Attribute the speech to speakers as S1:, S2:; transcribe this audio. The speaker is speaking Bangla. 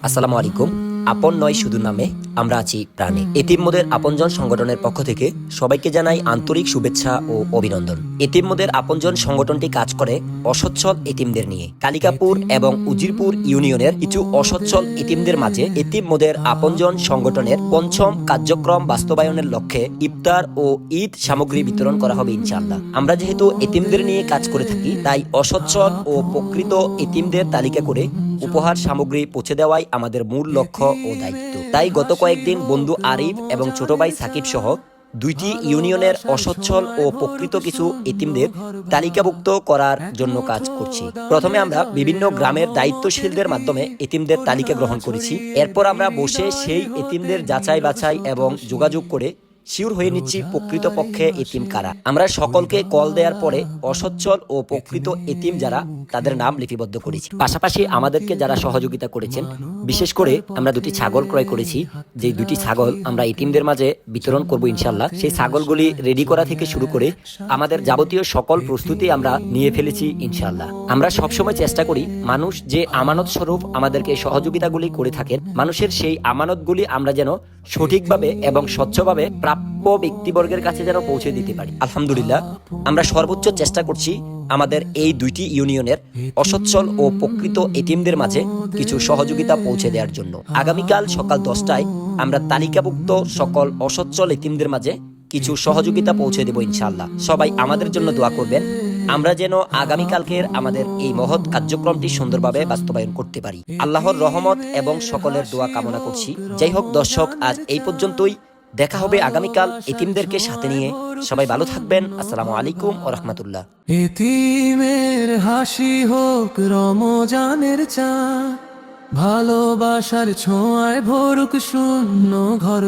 S1: আসসালামু আলাইকুম। আপন নয় শুধু নামে আমরা আছি প্রাণে। এতিমদের আপনজন সংগঠনের পক্ষ থেকে সবাইকে জানাই আন্তরিক শুভেচ্ছা ও অভিনন্দন। এতিমদের আপনজন সংগঠনটি কাজ করে অসচ্ছল এতিমদের নিয়ে। কালিকাপুর এবং উজিরপুর ইউনিয়নের কিছু অসচ্ছল এতিমদের মাঝে এতিমদের আপনজন সংগঠনের পঞ্চম কার্যক্রম বাস্তবায়নের লক্ষ্যে ইফতার ও ঈদ সামগ্রী বিতরণ করা হবে ইনশাআল্লাহ। আমরা যেহেতু এতিমদের নিয়ে কাজ করে থাকি, তাই অসচ্ছল ও প্রকৃত এতিমদের তালিকা করে উপহার সামগ্রী পৌঁছে দেওয়াই আমাদের মূল লক্ষ্য ও দায়িত্ব। তাই গত কয়েকদিন বন্ধু আরিফ এবং ছোট ভাই সাকিব সহ দুইটি ইউনিয়নের অসচ্ছল ও প্রকৃত কিছু এতিমদের তালিকাভুক্ত করার জন্য কাজ করছি। প্রথমে আমরা বিভিন্ন গ্রামের দায়িত্বশীলদের মাধ্যমে এতিমদের তালিকা গ্রহণ করেছি। এরপর আমরা বসে সেই এতিমদের যাচাই বাছাই এবং যোগাযোগ করে শিওর হয়ে নিচ্ছি প্রকৃত পক্ষে এতিম কারা। আমরা সকলকে কল দেওয়ার পরে অসচ্ছল ও প্রকৃত এতিম যারা তাদের নাম লিপিবদ্ধ করেছি। পাশাপাশি আমাদেরকে যারা সহযোগিতা করেছেন, বিশেষ করে আমরা দুটি ছাগল ক্রয় করেছি। যে দুটি ছাগল আমরা এতিমদের মাঝে বিতরণ করব ইনশাল্লাহ। সেই ছাগলগুলি রেডি করা থেকে শুরু করে আমাদের যাবতীয় সকল প্রস্তুতি আমরা নিয়ে ফেলেছি ইনশাল্লাহ। আমরা সবসময় চেষ্টা করি মানুষ যে আমানত স্বরূপ আমাদেরকে সহযোগিতাগুলি করে থাকেন, মানুষের সেই আমানতগুলি আমরা যেন সঠিকভাবে এবং স্বচ্ছভাবে প্রাপ্য ব্যক্তিবর্গের কাছে যেন পৌঁছে দিতে পারি। আলহামদুলিল্লাহ, আমরা সর্বোচ্চ চেষ্টা করছি আমাদের এই দুইটি ইউনিয়নের অসচ্ছল ও প্রকৃত এতিমদের মাঝে কিছু সহযোগিতা পৌঁছে দেওয়ার জন্য। আগামীকাল সকাল 10টায় আমরা তালিকাভুক্ত সকল অসচ্ছল এতিমদের মাঝে কিছু সহযোগিতা পৌঁছে দেব ইনশাআল্লাহ। সবাই আমাদের জন্য দোয়া করবেন, আমরা যেন আগামীকালকের আমাদের এই মহৎ কার্যক্রমটি সুন্দরভাবে বাস্তবায়ন করতে পারি। আল্লাহর রহমত এবং সকলের দোয়া কামনা করছি। যাই হোক দর্শক, আজ এই পর্যন্তই। দেখা হবে আগামীকাল এতিমদেরকে সাথে নিয়ে। সবাই ভালো থাকবেন। আসসালামু আলাইকুম ওয়া রাহমাতুল্লাহ।
S2: এতিমের হাসি হোক রমজানের চাঁদ, ভালোবাসার ছোঁয়ায় ভরুক শূন্য ঘর।